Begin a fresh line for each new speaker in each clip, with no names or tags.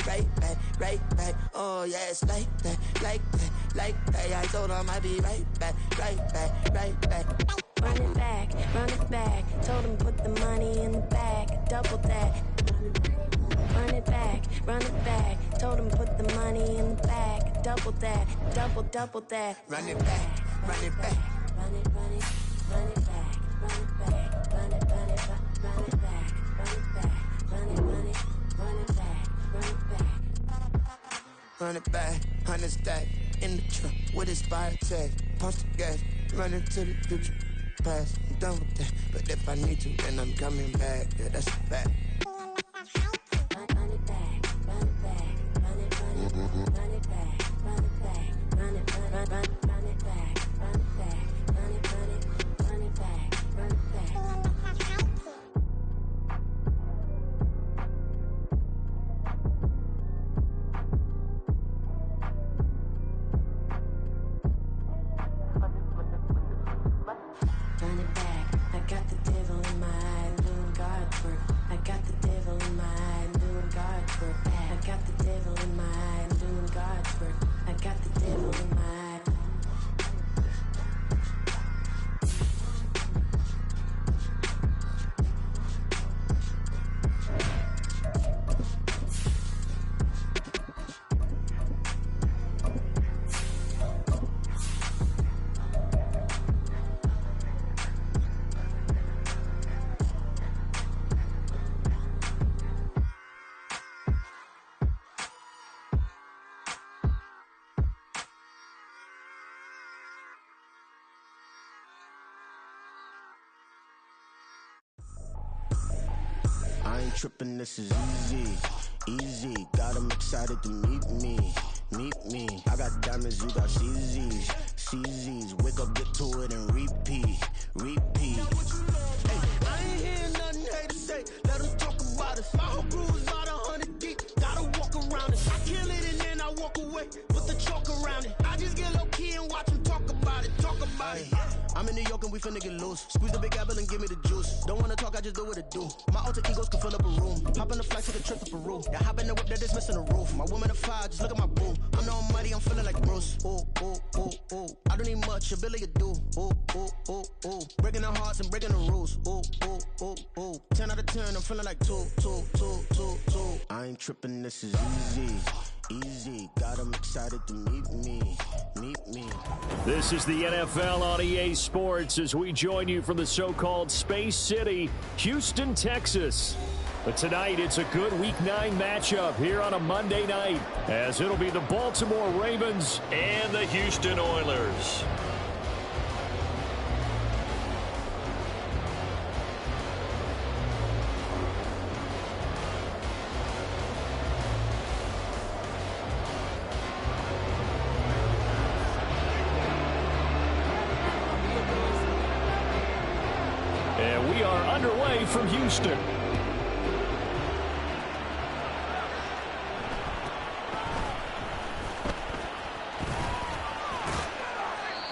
right back. Oh yeah, it's like that, like that, like that. I told him I'd be right back.
Run it back. Told him put the money in the bag, double that. Run it back. Told him put the money in the bag, double that, double that.
Run it back.
Run it back. Run it back.
Run it back, 100 stack in the truck with his fire tag. Pump the gas, running to the future. Past, I'm done with that. But if I need to, then I'm coming back. Yeah, that's a fact.
Run it back. I got the devil in my eye, doing God's work. I got the devil in my eye, doing God's work. I got the devil in my eye, doing God's work. I got the devil in my eye.
I ain't tripping, this is easy. Got 'em excited to meet me. I got diamonds, you got CZs. Wake up, get to it and repeat. Hey, I ain't hearing nothing hate to say. Let them talk about us. My whole crew is about 100 deep. Gotta walk around it. I kill it and then I walk away. Put the chalk around it. I just get low key and watch them talk about it. I'm in New York and we finna get loose. Squeeze the big apple and give me the juice. Don't wanna talk, I just do what it do. My alter egos can fill up a room. Hop on the flight, take a trip to Peru. Yeah, hop in the whip that is missing the roof. My woman a fire, just look at my boo. I'm the almighty, I'm feeling like Bruce. Ooh. I don't need much, ability to do. Ooh. Breaking the hearts and breaking the rules. Ooh. 10 out of 10, I'm feeling like two. I ain't tripping, this is easy. Got 'em excited to meet me.
This is the NFL on EA Sports as we join you from the so-called Space City, Houston, Texas. But tonight, it's a good Week 9 matchup here on a Monday night, as it'll be the Baltimore Ravens and the Houston Oilers. And we are underway from Houston.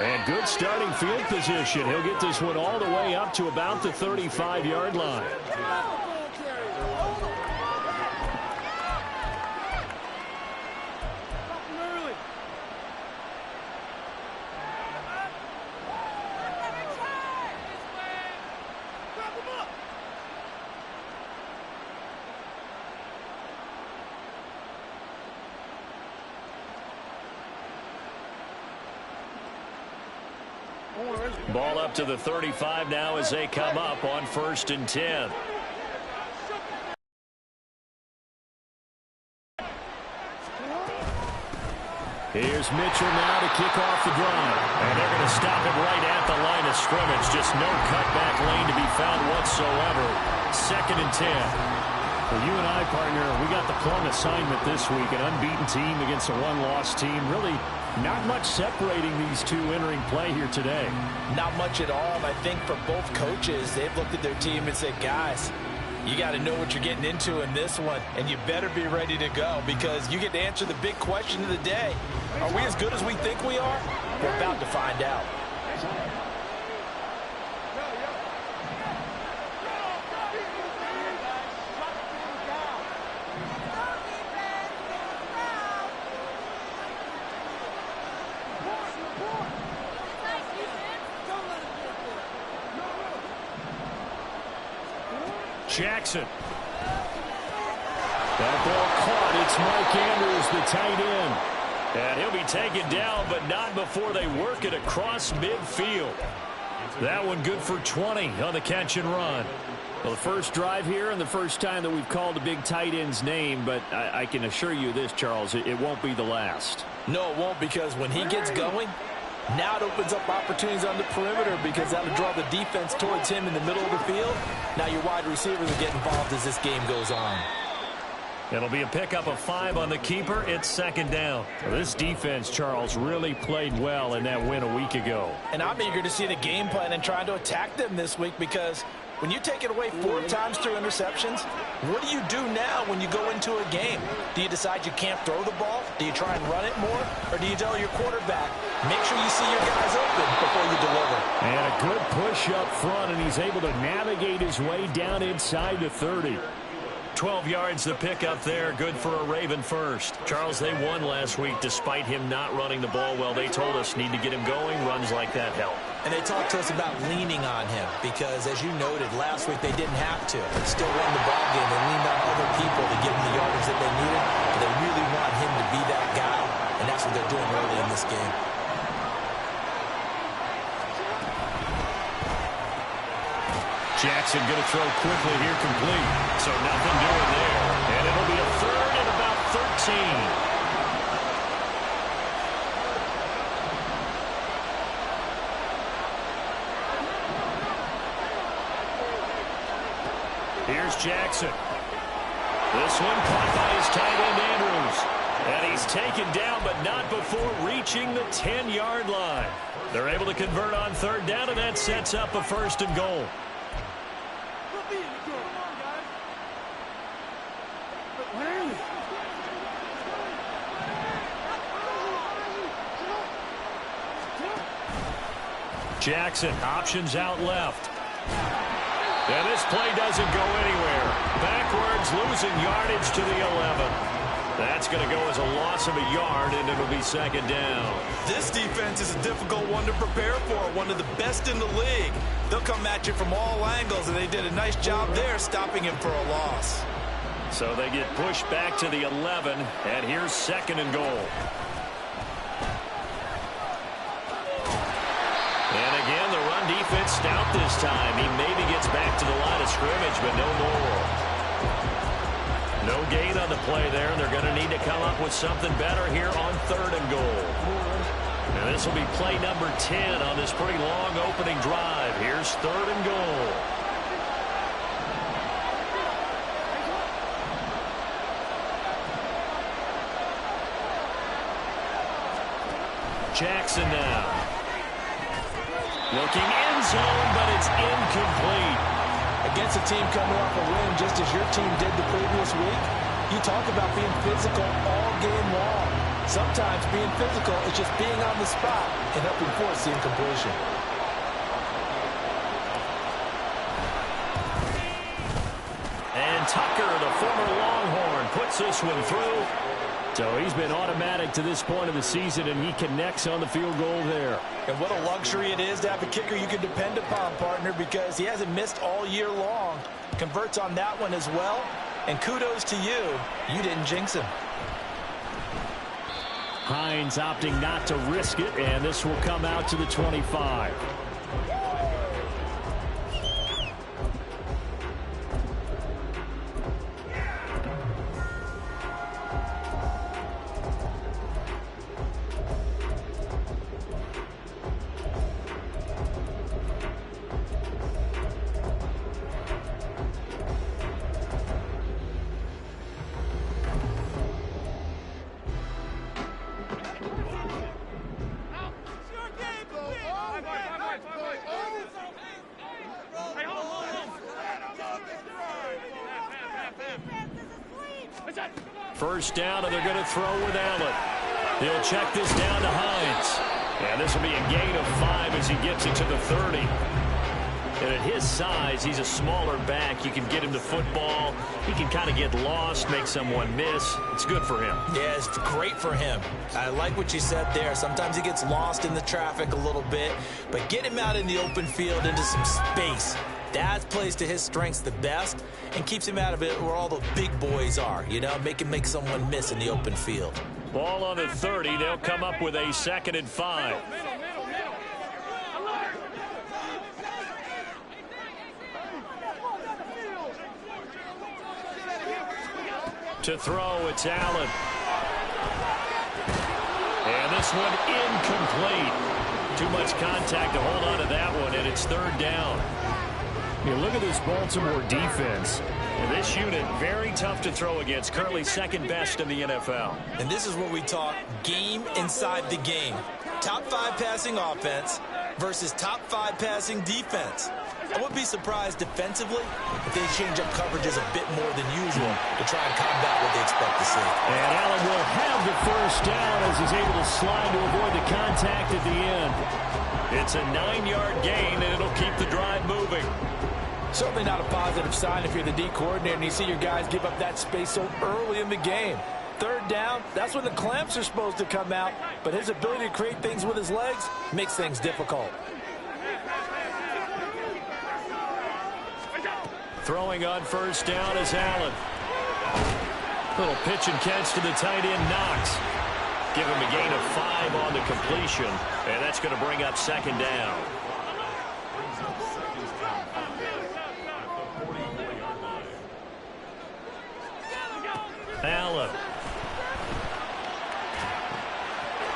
And good starting field position. He'll get this one all the way up to about the 35-yard line. Ball up to the 35 now as they come up on 1st and 10. Here's Mitchell now to kick off the drive. And they're going to stop it right at the line of scrimmage. Just no cutback lane to be found whatsoever. 2nd and 10. For you and I, partner, we got the plum assignment this week. An unbeaten team against a one-loss team. Really not much separating these two entering play here today.
Not much at all. I think for both coaches, they've looked at their team and said, guys, you got to know what you're getting into in this one, and you better be ready to go because you get to answer the big question of the day. Are we as good as we think we are? We're about to find out.
Jackson. That ball caught. It's Mike Andrews, the tight end. And he'll be taken down, but not before they work it across midfield. That one good for 20 on the catch and run.
Well, the first drive here and the first time that we've called a big tight end's name, but I can assure you this, Charles, it won't be the last.
No, it won't, because when he gets going, now it opens up opportunities on the perimeter because that'll draw the defense towards him in the middle of the field. Now your wide receivers will get involved as this game goes on.
It'll be a pickup of 5 on the keeper. It's second down. Well, this defense, Charles, really played well in that win a week ago.
And I'm eager to see the game plan and trying to attack them this week, because when you take it away 4 times through interceptions, what do you do now when you go into a game? Do you decide you can't throw the ball? Do you try and run it more? Or do you tell your quarterback, make sure you see your guys open before you deliver?
And a good push up front, and he's able to navigate his way down inside the 30. 12 yards the pickup there. Good for a Raven first. Charles, they won last week despite him not running the ball well. They told us need to get him going. Runs like that help.
And they talked to us about leaning on him because, as you noted, last week they didn't have to. Still won the ball game. They leaned on other people to give them the yardage that they needed. But they really want him to be that guy, and that's what they're doing early in this game.
Jackson going to throw quickly here, complete. So nothing doing there. And it'll be a third and about 13. Here's Jackson. This one caught by his tight end Andrews. And he's taken down, but not before reaching the 10-yard line. They're able to convert on third down, and that sets up a first and goal. Jackson, options out left. And this play doesn't go anywhere. Backwards, losing yardage to the 11. That's going to go as a loss of a yard, and it'll be second down.
This defense is a difficult one to prepare for, one of the best in the league. They'll come at you from all angles, and they did a nice job there stopping him for a loss.
So they get pushed back to the 11, and here's second and goal. And again, the run defense stout this time. He maybe gets back to the line of scrimmage, but no more. No gain on the play there, and they're going to need to come up with something better here on third and goal. And this will be play number 10 on this pretty long opening drive. Here's third and goal. Jackson now. Looking end zone, but it's incomplete.
Against a team coming off a win just as your team did the previous week, you talk about being physical all game long. Sometimes being physical is just being on the spot and helping force the incompletion.
And Tucker, the former Longhorn, puts this one through. So he's been automatic to this point of the season, and he connects on the field goal there.
And what a luxury it is to have a kicker you can depend upon, partner, because he hasn't missed all year long. Converts on that one as well. And kudos to you. You didn't jinx him.
Hines opting not to risk it, and this will come out to the 25. First down, and they're going to throw with Allen. He'll check this down to Hines. And this will be a gain of 5 as he gets it to the 30. And at his size, he's a smaller back. You can get him to football. He can kind of get lost, make someone miss. It's good for him.
Yeah, it's great for him. I like what you said there. Sometimes he gets lost in the traffic a little bit, but get him out in the open field into some space. That plays to his strengths the best and keeps him out of it where all the big boys are, you know, make him make someone miss in the open field.
Ball on the 30. They'll come up with a 2nd and 5. To throw, it's Allen. And this one incomplete. Too much contact to hold on to that one, and it's 3rd down. You look at this Baltimore defense. And this unit, very tough to throw against. Currently 2nd best in the NFL.
And this is where we talk game inside the game. Top 5 passing offense versus top 5 passing defense. I wouldn't be surprised defensively if they change up coverages a bit more than usual to try and combat what they expect to see.
And Allen will have the 1st down as he's able to slide to avoid the contact at the end. It's a 9-yard gain, and it'll keep the drive moving.
Certainly not a positive sign if you're the D coordinator and you see your guys give up that space so early in the game. 3rd down, that's when the clamps are supposed to come out, but his ability to create things with his legs makes things difficult.
Throwing on 1st down is Allen. Little pitch and catch to the tight end, Knox. Give him a gain of 5 on the completion, and that's going to bring up 2nd down. Allen.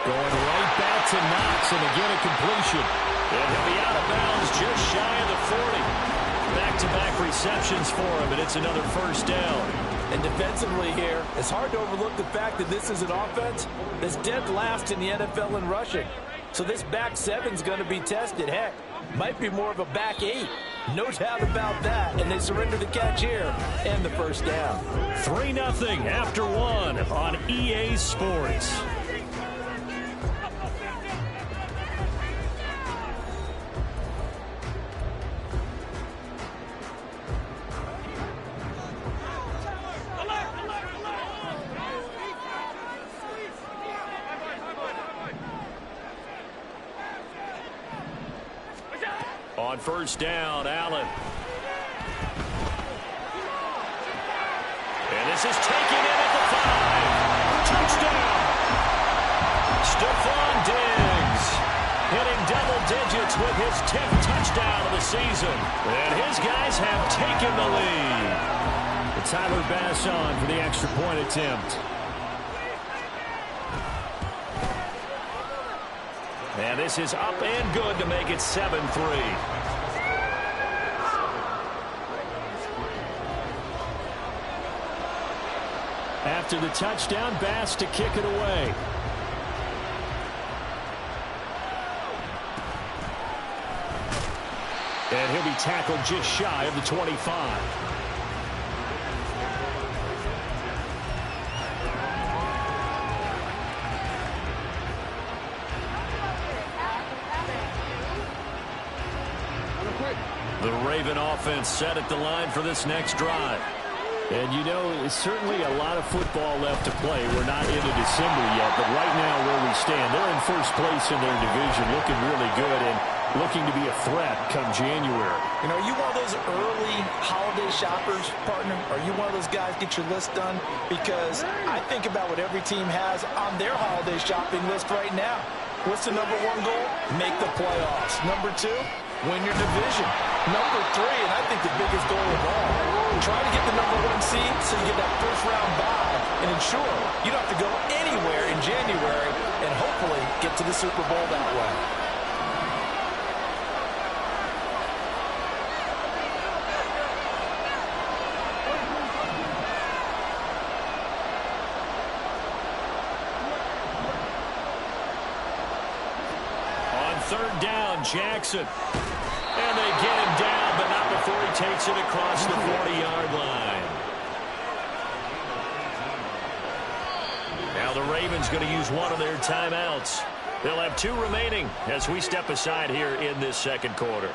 Going right back to Knox, and again a completion. And he'll be out of bounds just shy of the 40. Back-to-back receptions for him, and it's another 1st down.
And defensively here, it's hard to overlook the fact that this is an offense that's dead last in the NFL in rushing. So this back 7's going to be tested. Heck, might be more of a back 8. No doubt about that. And they surrender the catch here and the 1st down.
3-0 after 1 on EA Sports. On 1st down, Allen. And this is taken in at the 5. Touchdown. Stephon Diggs hitting double digits with his 10th touchdown of the season. And his guys have taken the lead. It's Tyler Bass on for the extra point attempt. And this is up and good to make it 7-3. After the touchdown, Bass to kick it away. And he'll be tackled just shy of the 25. The Raven offense set at the line for this next drive. And, you know, it's certainly a lot of football left to play. We're not into December yet, but right now where we stand, they're in 1st place in their division, looking really good and looking to be a threat come January.
You know, are you one of those early holiday shoppers, partner? Are you one of those guys get your list done? Because I think about what every team has on their holiday shopping list right now. What's the #1 goal? Make the playoffs. #2, win your division. #3, and I think the biggest goal of all, try to get the #1 seed so you get that 1st-round bye and ensure you don't have to go anywhere in January and hopefully get to the Super Bowl that way.
On 3rd down, Jackson. And they get him down, but not before he takes it across the 40-yard line. Now the Ravens going to use one of their timeouts. They'll have 2 remaining as we step aside here in this 2nd quarter.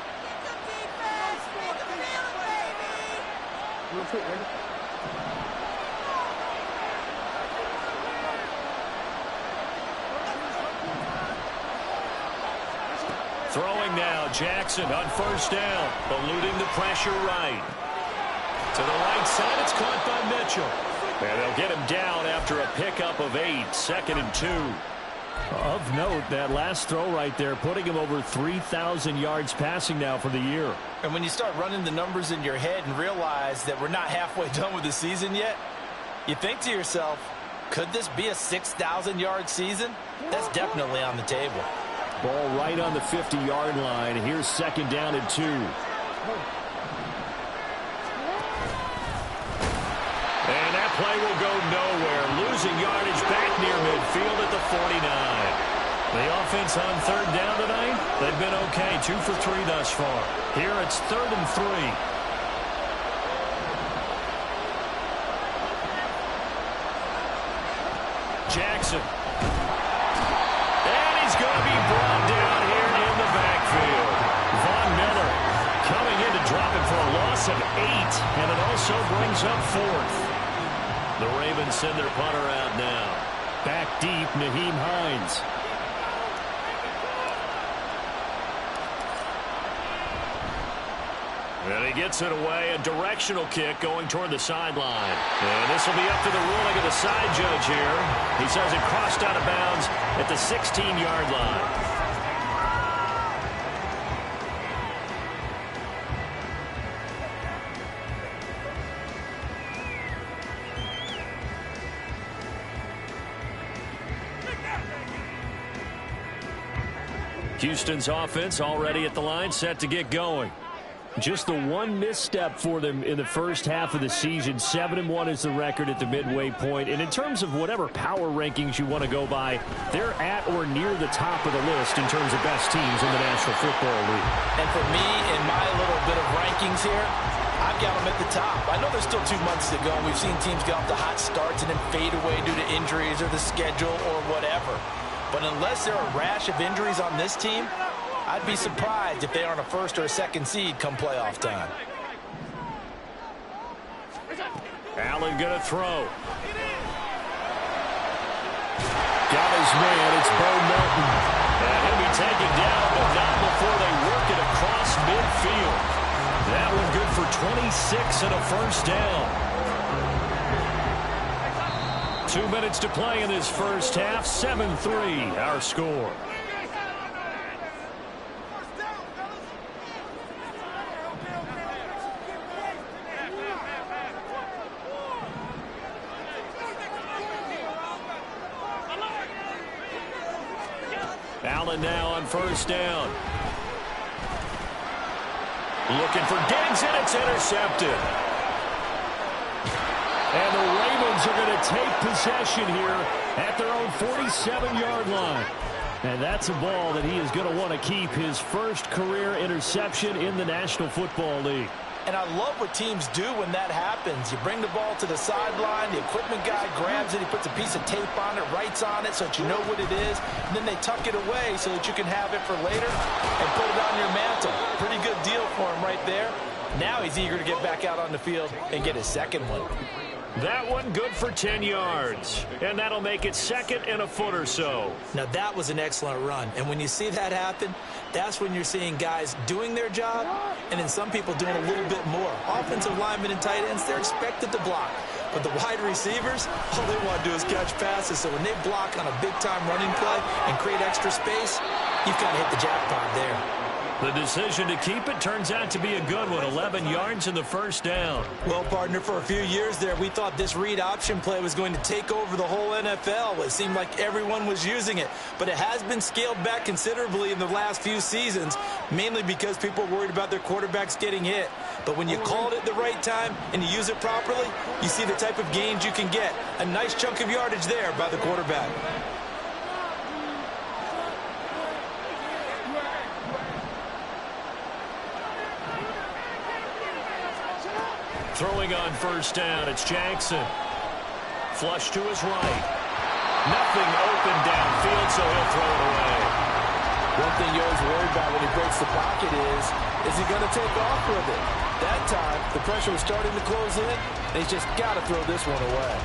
Throwing now, Jackson on first down, eluding the pressure right. To the right side, it's caught by Mitchell. And they'll get him down after a pickup of 8, 2nd and 2.
Of note, that last throw right there, putting him over 3,000 yards passing now for the year.
And when you start running the numbers in your head and realize that we're not halfway done with the season yet, you think to yourself, could this be a 6,000-yard season? That's definitely on the table.
Ball right on the 50-yard line. Here's 2nd down and 2.
And that play will go nowhere. Losing yardage back near midfield at the 49. The offense on 3rd down tonight, they've been okay. 2 for 3 thus far. Here it's 3rd and 3. Jackson. And he's going to be brought down here in the backfield. Von Miller coming in to drop it for a loss of 8. And it also brings up 4th. The Ravens send their punter out now.
Back deep, Nyheim Hines.
And he gets it away. A directional kick going toward the sideline. And this will be up to the ruling of the side judge here. He says it crossed out of bounds at the 16-yard line. Houston's offense already at the line, set to get going.
Just the one misstep for them in the first half of the season. 7-1 is the record at the midway point. And in terms of whatever power rankings you want to go by, they're at or near the top of the list in terms of best teams in the National Football League.
And for me, in my little bit of rankings here, I've got them at the top. I know there's still 2 months to go, and we've seen teams get off to hot starts and then fade away due to injuries or the schedule or whatever. But unless there are a rash of injuries on this team, I'd be surprised if they aren't a 1st or a 2nd seed come playoff time.
Allen going to throw.
Got his man. It's Bo Melton.
And he'll be taken down, but not before they work it across midfield. That one good for 26 and a 1st down. 2 minutes to play in this first half. 7-3, our score. Allen now on 1st down. Looking for Diggs, and it's intercepted.
And the Ravens are going to take possession here at their own 47-yard line. And that's a ball that he is going to want to keep, his first career interception in the National Football League.
And I love what teams do when that happens. You bring the ball to the sideline, the equipment guy grabs it, he puts a piece of tape on it, writes on it so that you know what it is, and then they tuck it away so that you can have it for later and put it on your mantle. Pretty good deal for him right there. Now he's eager to get back out on the field and get his 2nd one.
That one good for 10 yards. And that'll make it 2nd and a foot or so.
Now that was an excellent run. And when you see that happen, that's when you're seeing guys doing their job and then some people doing a little bit more. Offensive linemen and tight ends, they're expected to block. But the wide receivers, all they want to do is catch passes. So when they block on a big-time running play and create extra space, you've kind of hit the jackpot there.
The decision to keep it turns out to be a good one. 11 yards in the 1st down.
Well, partner, for a few years there, we thought this read option play was going to take over the whole NFL. It seemed like everyone was using it. But it has been scaled back considerably in the last few seasons, mainly because people are worried about their quarterbacks getting hit. But when you call it at the right time and you use it properly, you see the type of gains you can get. A nice chunk of yardage there by the quarterback.
Throwing on 1st down, it's Jackson. Flush to his right. Nothing open downfield, so he'll throw it away.
One thing you always worry about when he breaks the pocket is he going to take off with it? That time, the pressure was starting to close in, and he's just got to throw this one away.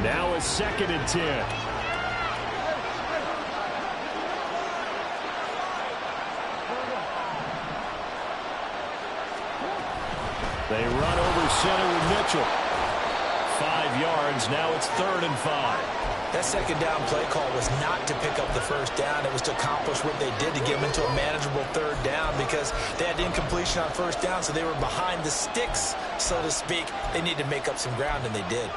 Now a 2nd and 10. They run over center with Mitchell. 5 yards. Now it's 3rd and 5.
That 2nd down play call was not to pick up the 1st down. It was to accomplish what they did to get them into a manageable 3rd down because they had incompletion on 1st down, so they were behind the sticks, so to speak. They needed to make up some ground, and they did.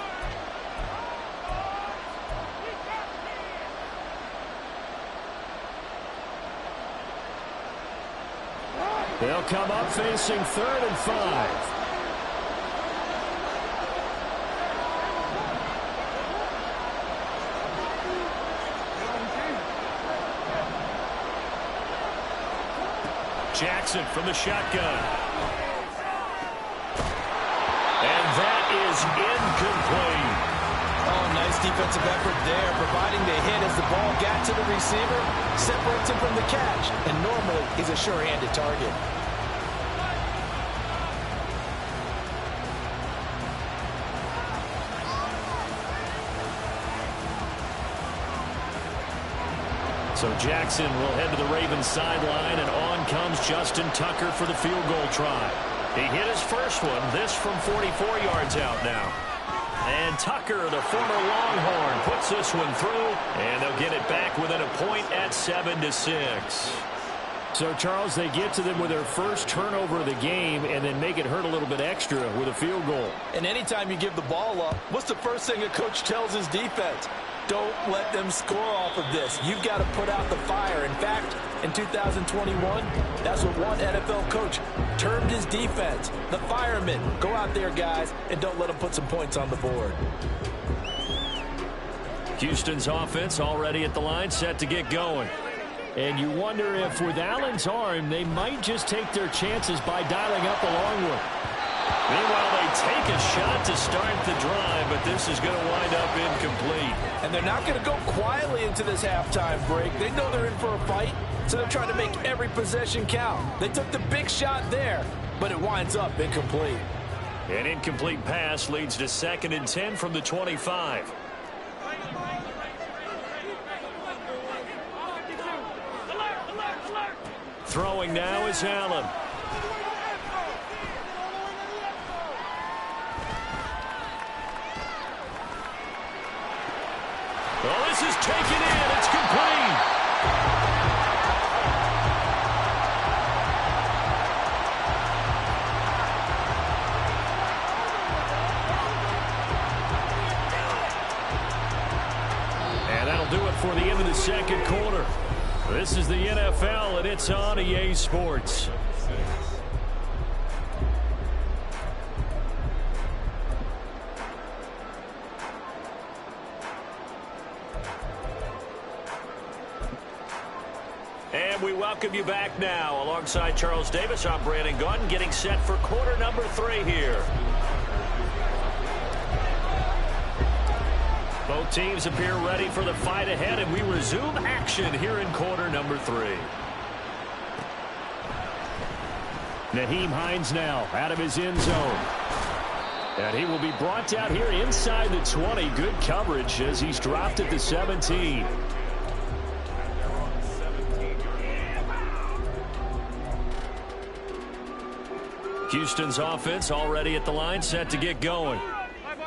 They'll come up facing 3rd and 5. Jackson from the shotgun. And that is incomplete.
Oh, nice defensive effort there, providing the hit as the ball got to the receiver, separates him from the catch, and normally he's a sure-handed target.
So Jackson will head to the Ravens sideline, and on comes Justin Tucker for the field goal try. He hit his first one, this from 44 yards out now. And Tucker, the former Longhorn, puts this one through, and they'll get it back within a point at 7-6. So, Charles, they get to them with their first turnover of the game and then make it hurt a little bit extra with a field goal.
And anytime you give the ball up, what's the first thing a coach tells his defense? Don't let them score off of this. You've got to put out the fire. In fact, in 2021, that's what one NFL coach termed his defense. The firemen. Go out there, guys, and don't let them put some points on the board.
Houston's offense already at the line, set to get going. And you wonder if with Allen's arm, they might just take their chances by dialing up a long one. Meanwhile, they take a shot to start the drive, but this is going to wind up incomplete.
And they're not going to go quietly into this halftime break. They know they're in for a fight, so they're trying to make every possession count. They took the big shot there, but it winds up incomplete.
An incomplete pass leads to 2nd and 10 from the 25. Throwing now is Allen. Well, this is taken in. It's complete. And that'll do it for the end of the second quarter. This is the NFL, and it's on EA Sports. And we welcome you back now. Alongside Charles Davis, I'm Brandon Gaudin, getting set for quarter number 3 here. Both teams appear ready for the fight ahead, and we resume action here in quarter number 3. Nyheim Hines now out of his end zone. And he will be brought down here inside the 20. Good coverage as he's dropped at the 17. Houston's offense already at the line, set to get going.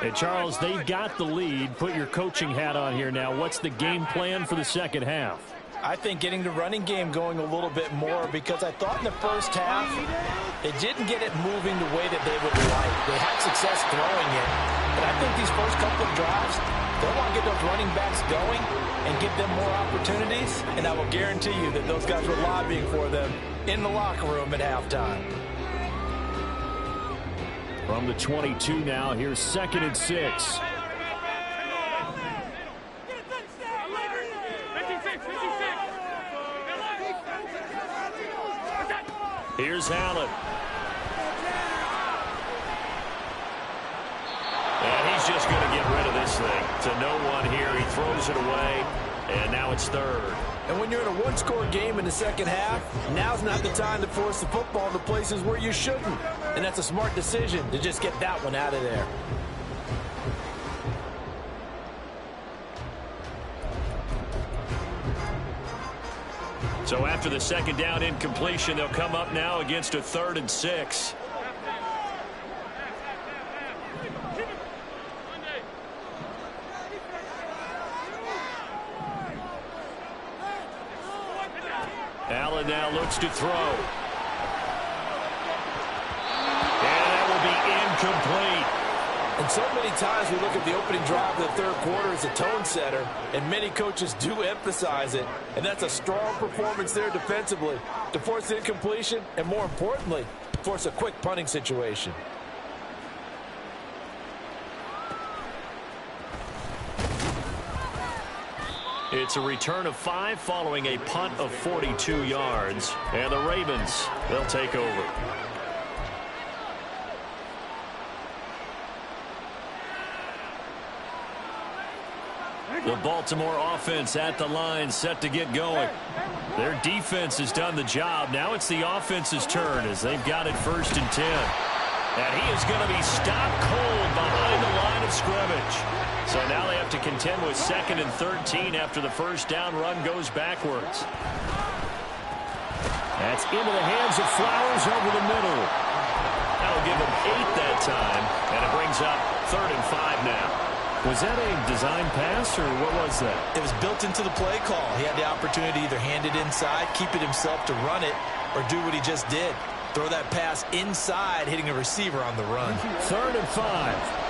And, Charles, they've got the lead. Put your coaching hat on here now. What's the game plan for the second half?
I think getting the running game going a little bit more, because I thought in the first half it didn't get it moving the way that they would like. They had success throwing it, but I think these first couple of drives, they'll want to get those running backs going and give them more opportunities, and I will guarantee you that those guys were lobbying for them in the locker room at halftime.
From the 22 now, here's 2nd and 6. Here's Allen. And he's just going to get rid of this thing. To no one here. He throws it away, and now it's 3rd.
And when you're in a one-score game in the second half, now's not the time to force the football to places where you shouldn't. And that's a smart decision to just get that one out of there.
So after the second down incompletion, they'll come up now against a 3rd and 6. Allen now looks to throw. And that will be incomplete.
And so many times we look at the opening drive of the third quarter as a tone setter, and many coaches do emphasize it. And that's a strong performance there defensively to force the incompletion and, more importantly, force a quick punting situation.
It's a return of 5 following a punt of 42 yards. And the Ravens, they'll take over. The Baltimore offense at the line, set to get going. Their defense has done the job. Now it's the offense's turn as they've got it 1st and 10. And he is going to be stopped cold behind the line of scrimmage. So now they have to contend with 2nd and 13 after the first down run goes backwards. That's into the hands of Flowers over the middle. That'll give him 8 that time, and it brings up 3rd and 5 now. Was that a design pass, or what was that?
It was built into the play call. He had the opportunity to either hand it inside, keep it himself to run it, or do what he just did. Throw that pass inside, hitting a receiver on the run.
3rd and 5.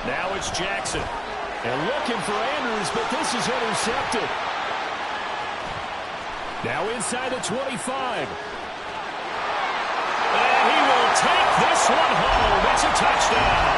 Now it's Jackson. And looking for Andrews, but this is intercepted. Now inside the 25. And he will take this one home. It's a touchdown.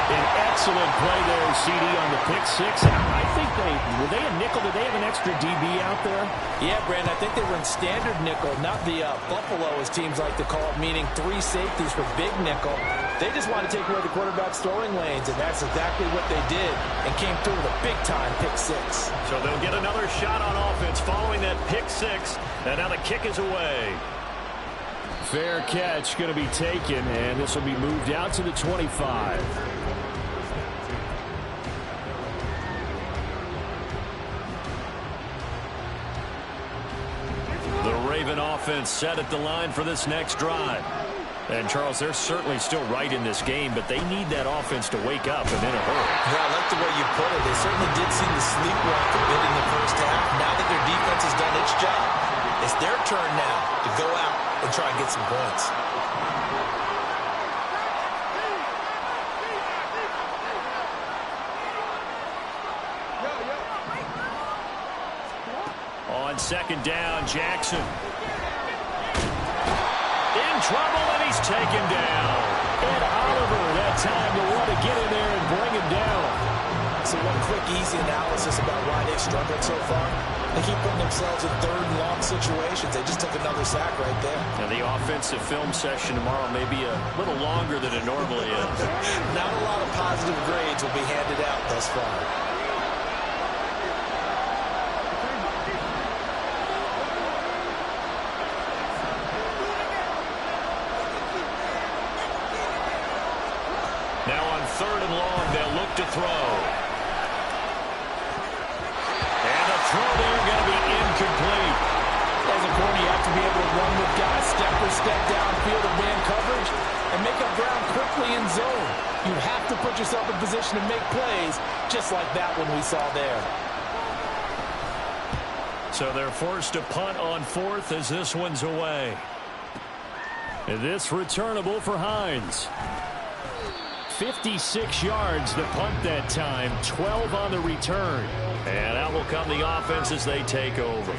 An excellent play there, CD, on the pick 6. I think were they a nickel? Did they have an extra DB out there?
Yeah, Brandon, I think they run standard nickel, not the Buffalo, as teams like to call it, meaning 3 safeties for big nickel. They just want to take away the quarterback's throwing lanes, and that's exactly what they did, and came through with a big-time pick 6.
So they'll get another shot on offense following that pick 6, and now the kick is away.
Fair catch going to be taken, and this will be moved out to the 25.
The Raven offense set at the line for this next drive. And, Charles, they're certainly still right in this game, but they need that offense to wake up and in a hurry.
Yeah, I like the way you put it. They certainly did seem to sleepwalk a bit in the first half. Now that their defense has done its job, it's their turn now to go out and try and get some points.
On 2nd down, Jackson. In trouble, and he's taken down. And Oliver, that time to want to get in there and bring him down.
So one quick, easy analysis about why they've struggled so far. They keep putting themselves in 3rd and long situations. They just took another sack right there.
Now, the offensive film session tomorrow may be a little longer than it normally is.
Not a lot of positive grades will be handed out thus far.
Now on 3rd and long, they'll look to throw. And the throw there going to be incomplete.
As a corner, you have to be able to run with guys step for step downfield of man coverage and make up ground quickly in zone. You have to put yourself in position to make plays, just like that one we saw there.
So they're forced to punt on 4th as this one's away. And this returnable for Hines. 56 yards the punt that time, 12 on the return. And out will come the offense as they take over.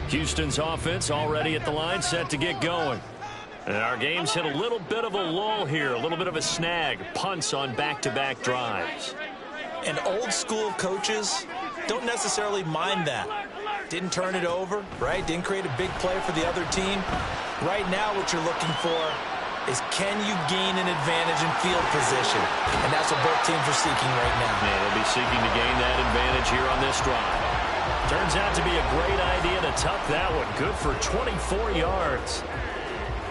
Houston's offense already at the line, set to get going. And our game's hit a little bit of a lull here, a little bit of a snag. Punts on back-to-back drives.
And old school coaches don't necessarily mind that. Didn't turn it over, right? Didn't create a big play for the other team. Right now what you're looking for is can you gain an advantage in field position? And that's what both teams are seeking right now.
Yeah, they'll be seeking to gain that advantage here on this drive. Turns out to be a great idea to tuck that one. Good for 24 yards.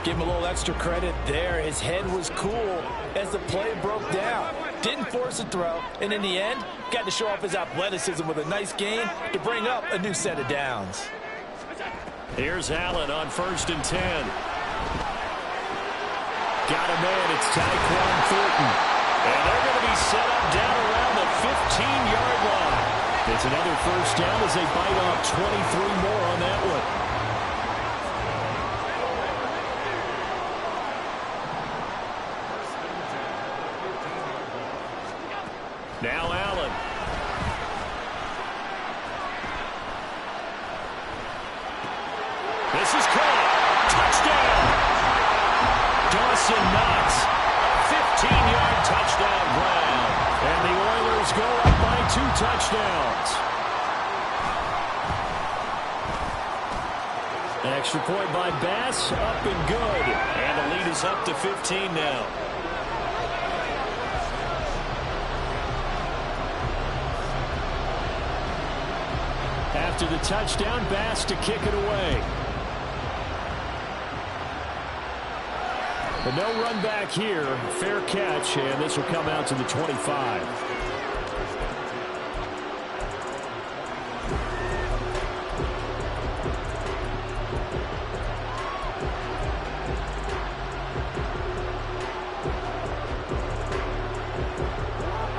Give him a little extra credit there. His head was cool as the play broke down. Didn't force a throw, and in the end, got to show off his athleticism with a nice gain to bring up a new set of downs.
Here's Allen on 1st and 10. Got a man, it's Tyquan Thornton. And they're going to be set up down around the 15-yard line. It's another first down as they bite off 23 more on that one. Now Allen. This is caught. Touchdown. Dawson Knox. 15-yard touchdown grab. And the Oilers go up by 2 touchdowns. Extra point by Bass. Up and good. And the lead is up to 15 now. After the touchdown, Bass to kick it away. But no run back here. Fair catch, and this will come out to the 25.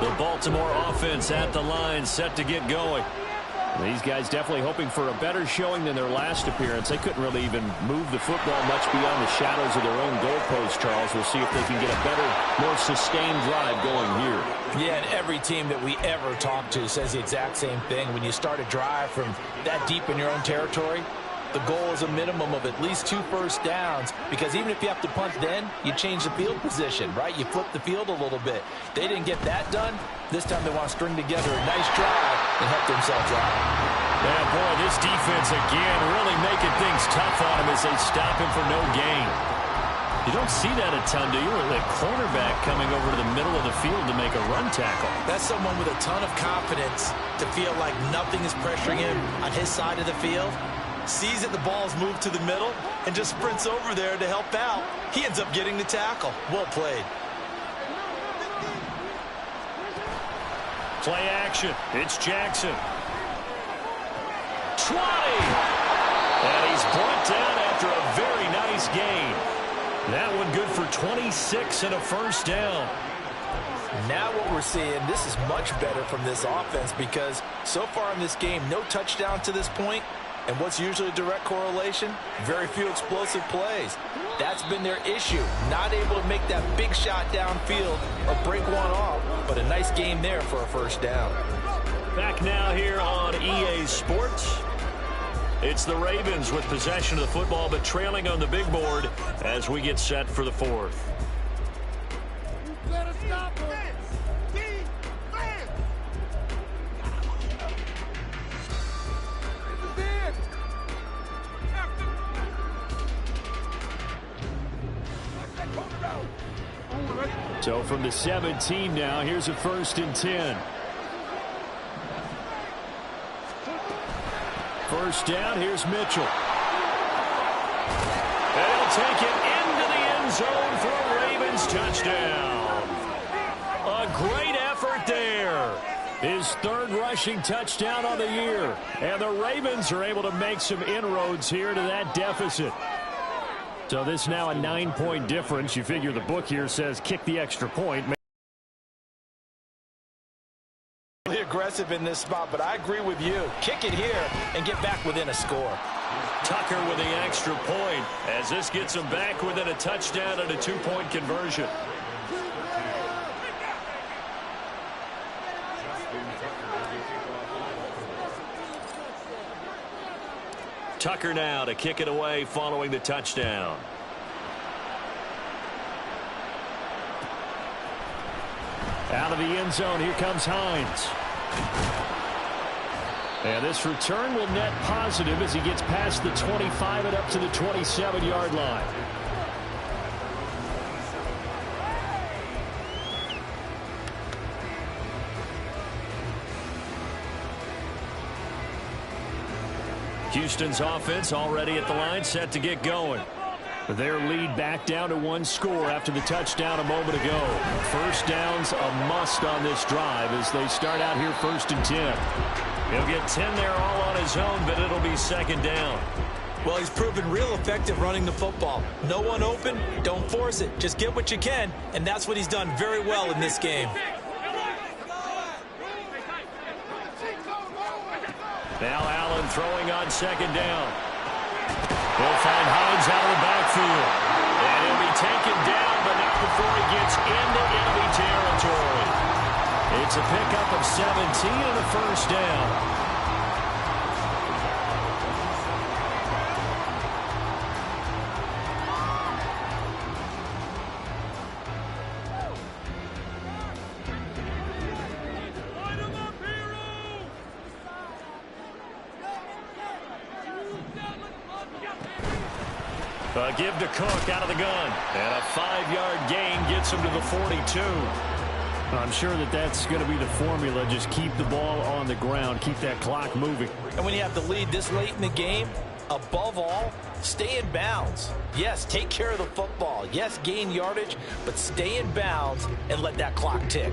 The Baltimore offense at the line, set to get going. These guys definitely hoping for a better showing than their last appearance. They couldn't really even move the football much beyond the shadows of their own goalpost, Charles. We'll see if they can get a better, more sustained drive going here.
Yeah, and every team that we ever talk to says the exact same thing. When you start a drive from that deep in your own territory, the goal is a minimum of at least 2 first downs, because even if you have to punt then, you change the field position, right? You flip the field a little bit. They didn't get that done. This time they want to string together a nice drive and help themselves out.
Yeah, boy, this defense again really making things tough on him as they stop him for no gain. You don't see that a ton, do you? The cornerback coming over to the middle of the field to make a run tackle.
That's someone with a ton of confidence to feel like nothing is pressuring him on his side of the field. Sees that the ball's moved to the middle and just sprints over there to help out. He ends up getting the tackle. Well played.
Play action. It's Jackson. 20. And he's brought down after a very nice gain. That one good for 26 and a first down.
Now what we're seeing, this is much better from this offense, because so far in this game, no touchdown to this point. And what's usually a direct correlation? Very few explosive plays. That's been their issue. Not able to make that big shot downfield or break one off, but a nice game there for a first down.
Back now here on EA Sports. It's the Ravens with possession of the football, but trailing on the big board as we get set for the fourth. So from the 17 now, here's a 1st and 10. First down, here's Mitchell. And he'll take it into the end zone for a Ravens touchdown. A great effort there. His 3rd rushing touchdown on the year. And the Ravens are able to make some inroads here to that deficit. So this now a 9-point difference. You figure the book here says kick the extra point.
Really aggressive in this spot, but I agree with you. Kick it here and get back within a score.
Tucker with the extra point as this gets him back within a touchdown and a 2-point conversion. Tucker now to kick it away following the touchdown. Out of the end zone, here comes Hines. And this return will net positive as he gets past the 25 and up to the 27-yard line. Houston's offense already at the line, set to get going. Their lead back down to one score after the touchdown a moment ago. First down's a must on this drive as they start out here 1st and 10. He'll get 10 there all on his own, but it'll be 2nd down.
Well, he's proven real effective running the football. No one open, don't force it. Just get what you can, and that's what he's done very well in this game.
Now Allen throwing on 2nd down. He'll find Hines out of the backfield. And he'll be taken down, but not before he gets into enemy territory. It's a pickup of 17 and a 1st down. Give to Cook out of the gun. And a 5-yard gain gets him to the 42. I'm sure that's going to be the formula. Just keep the ball on the ground. Keep that clock moving.
And when you have the lead this late in the game, above all, stay in bounds. Yes, take care of the football. Yes, gain yardage, but stay in bounds and let that clock tick.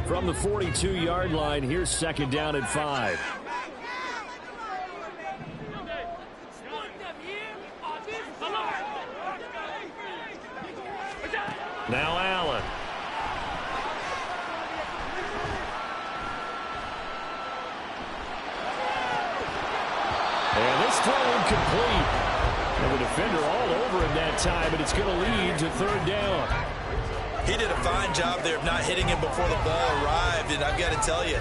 From the 42-yard line, here's 2nd down and 5. Now Allen. And this throw incomplete. And the defender all over him that time, but it's going to lead to 3rd down.
He did a fine job there of not hitting him before the ball arrived, and I've got to tell you,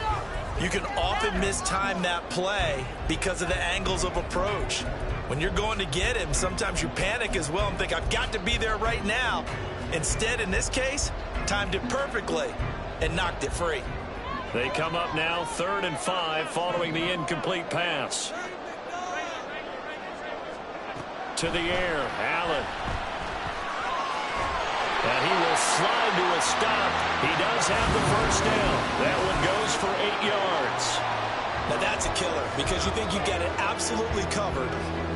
you can often mistime that play because of the angles of approach. When you're going to get him, sometimes you panic as well and think, I've got to be there right now. Instead, in this case, timed it perfectly and knocked it free.
They come up now 3rd and 5 following the incomplete pass. To the air, Allen. And he will slide to a stop. He does have the 1st down. That one goes for 8 yards.
Now that's a killer because you think you've got it absolutely covered,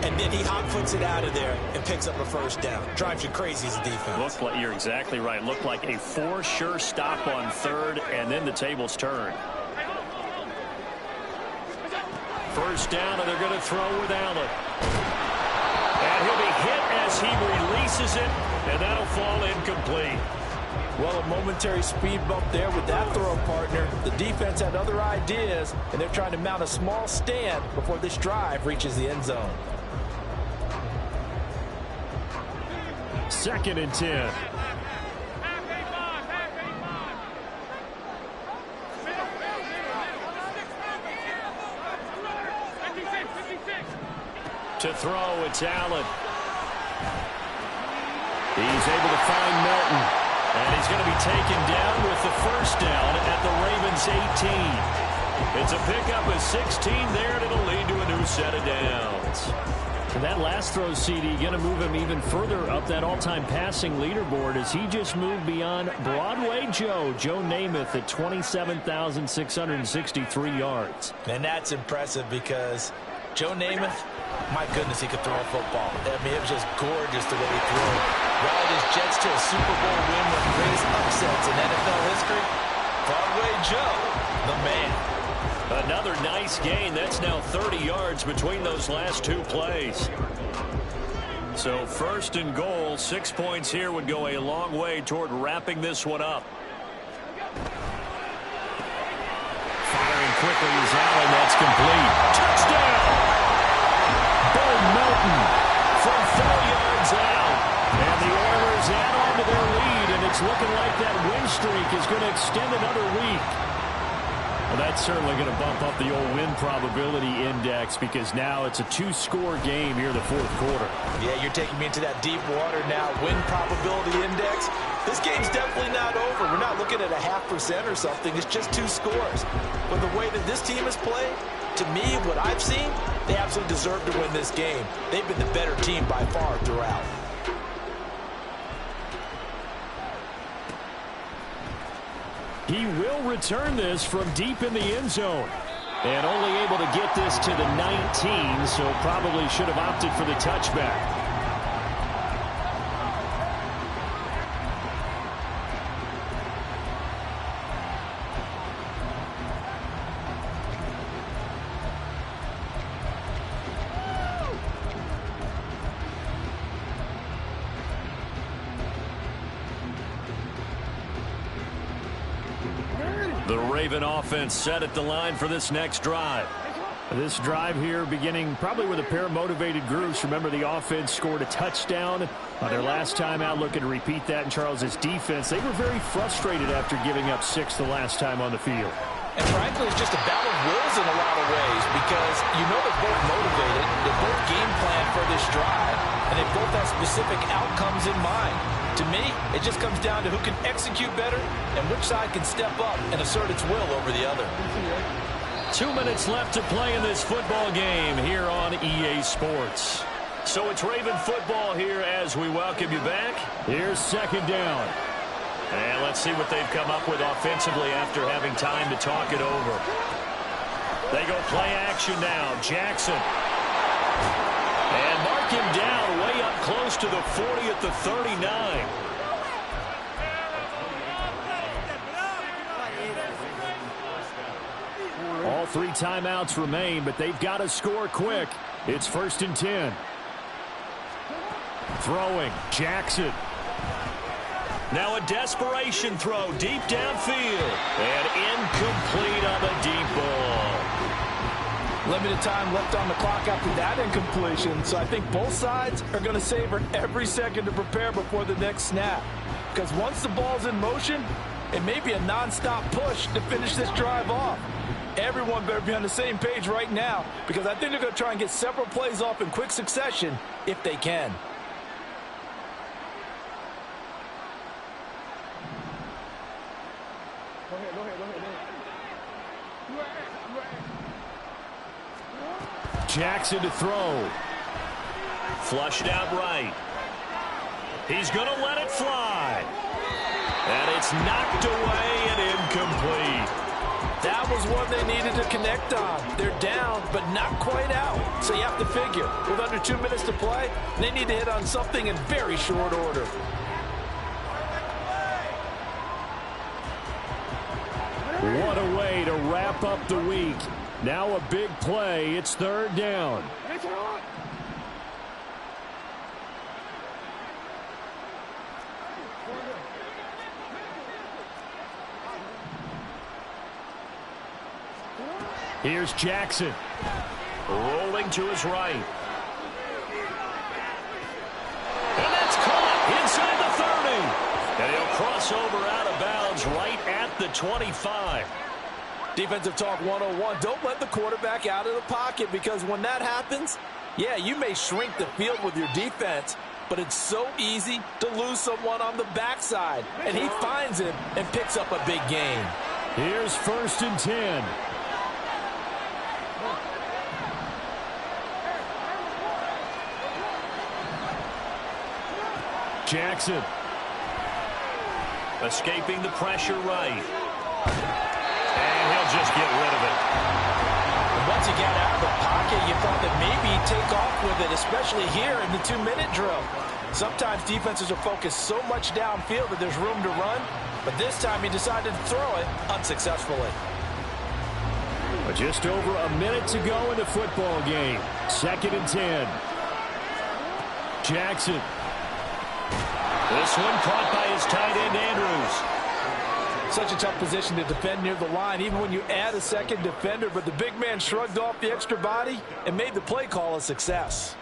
and then he hot-foots it out of there and picks up a 1st down. Drives you crazy as a defense.
You're exactly right. Looked like a for-sure stop on 3rd, and then the tables turn. 1st down, and they're going to throw with Allen. And he'll be hit as he releases it, and that'll fall incomplete.
Well, a momentary speed bump there with that throw, partner. The defense had other ideas, and they're trying to mount a small stand before this drive reaches the end zone.
2nd and 10. To throw, it's Allen. He's able to find Melton. And he's going to be taken down with the 1st down at the Ravens' 18. It's a pickup of 16 there, and it'll lead to a new set of downs. And that last throw, CD, going to move him even further up that all-time passing leaderboard as he just moved beyond Broadway Joe Namath at 27,663 yards.
And that's impressive because Joe Namath, my goodness, he could throw a football. I mean, it was just gorgeous the way he threw it. Rallied his Jets to a Super Bowl win, one of the greatest upsets in NFL history. Broadway Joe, the man.
Another nice gain. That's now 30 yards between those last 2 plays. So 1st and goal, 6 points here would go a long way toward wrapping this one up. Firing quickly is Allen. That's complete. Touchdown! Bo Melton from 4 yards out. And the Oilers add on to their lead, and it's looking like that win streak is going to extend another week. Well, that's certainly going to bump up the old win probability index because now it's a 2-score game here in the 4th quarter.
Yeah, you're taking me into that deep water now. Win probability index. This game's definitely not over. We're not looking at a 0.5% or something. It's just 2 scores. But the way that this team has played, to me, what I've seen, they absolutely deserve to win this game. They've been the better team by far throughout.
He will return this from deep in the end zone. And only able to get this to the 19, so probably should have opted for the touchback. The Raven offense set at the line for this next drive. This drive here beginning probably with a pair of motivated groups. Remember, the offense scored a touchdown on their last time out, looking to repeat that in Charles's defense. They were very frustrated after giving up 6 the last time on the field.
And frankly, it's just a battle of wills in a lot of ways because you know they're both motivated, they both game plan for this drive, and they both have specific outcomes in mind. To me, it just comes down to who can execute better and which side can step up and assert its will over the other.
2 minutes left to play in this football game here on EA Sports.
So it's Raven football here as we welcome you back.
Here's second down.
And let's see what they've come up with offensively after having time to talk it over. They go play action now. Jackson. And mark him down way up close to the 40 at the 39.
All 3 timeouts remain, but they've got to score quick. It's 1st and 10. Throwing, Jackson.
Now a desperation throw deep downfield. And incomplete on the deep ball.
Limited time left on the clock after that incompletion, so I think both sides are going to savor every second to prepare before the next snap. Because once the ball's in motion, it may be a non-stop push to finish this drive off. Everyone better be on the same page right now because I think they're going to try and get several plays off in quick succession if they can.
Jackson to throw.
Flushed out right. He's going to let it fly. And it's knocked away and incomplete.
That was one they needed to connect on. They're down, but not quite out. So you have to figure, with under 2 minutes to play, they need to hit on something in very short order.
What a way to wrap up the week. Now a big play. It's 3rd down. Here's Jackson.
Rolling to his right. And that's caught inside the 30. And he'll cross over out of bounds right at the 25.
Defensive talk 101. Don't let the quarterback out of the pocket because when that happens, yeah, you may shrink the field with your defense, but it's so easy to lose someone on the backside. And he finds him and picks up a big gain.
Here's 1st and 10. Jackson.
Escaping the pressure right. And he'll just get rid of it.
And once he got out of the pocket, you thought that maybe he'd take off with it, especially here in the 2-minute drill. Sometimes defenses are focused so much downfield that there's room to run, but this time he decided to throw it unsuccessfully.
Just over a minute to go in the football game. 2nd and 10. Jackson.
This one caught by his tight end, Andrews.
Such a tough position to defend near the line, even when you add a second defender, but the big man shrugged off the extra body and made the play call a success.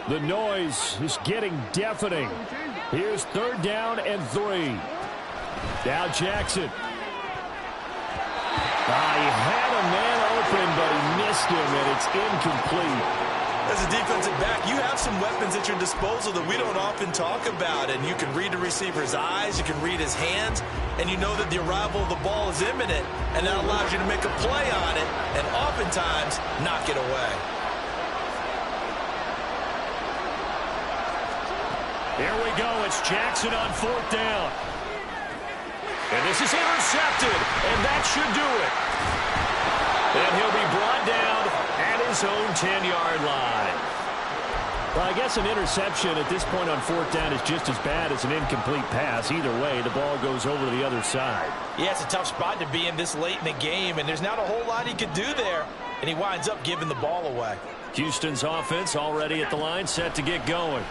The noise is getting deafening. Here's 3rd down and 3. Now Jackson. He had a man open, but he missed him, and it's incomplete.
As a defensive back, you have some weapons at your disposal that we don't often talk about, and you can read the receiver's eyes, you can read his hands, and you know that the arrival of the ball is imminent, and that allows you to make a play on it, and oftentimes knock it away.
Here we go. It's Jackson on 4th down. And this is intercepted, and that should do it. And he'll be brought down at his own 10-yard line. Well, I guess an interception at this point on 4th down is just as bad as an incomplete pass. Either way, the ball goes over to the other side.
Yeah, it's a tough spot to be in this late in the game, and there's not a whole lot he could do there. And he winds up giving the ball away.
Houston's offense already at the line, set to get going.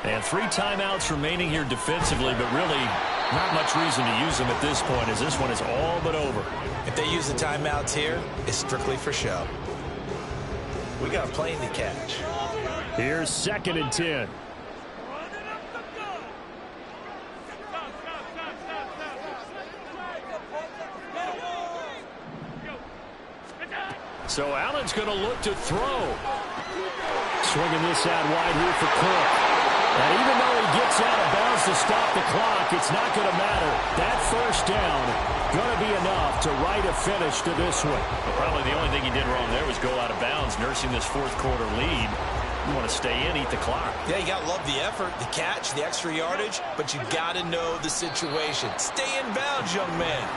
And 3 timeouts remaining here defensively, but really not much reason to use them at this point, as this one is all but over.
If they use the timeouts here, it's strictly for show. We got a plane to catch.
Here's 2nd and 10. So Allen's going to look to throw. Swinging this out wide here for Cook. And even though he gets out of bounds to stop the clock, it's not going to matter. That 1st down going to be enough to write a finish to this one.
Well, probably the only thing he did wrong there was go out of bounds, nursing this 4th quarter lead. You want to stay in, eat the clock.
Yeah, you got to love the effort, the catch, the extra yardage, but you got to know the situation. Stay in bounds, young man.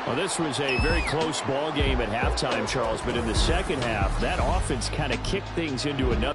Well, this was a very close ball game at halftime, Charles, but in the second half, that offense kind of kicked things into another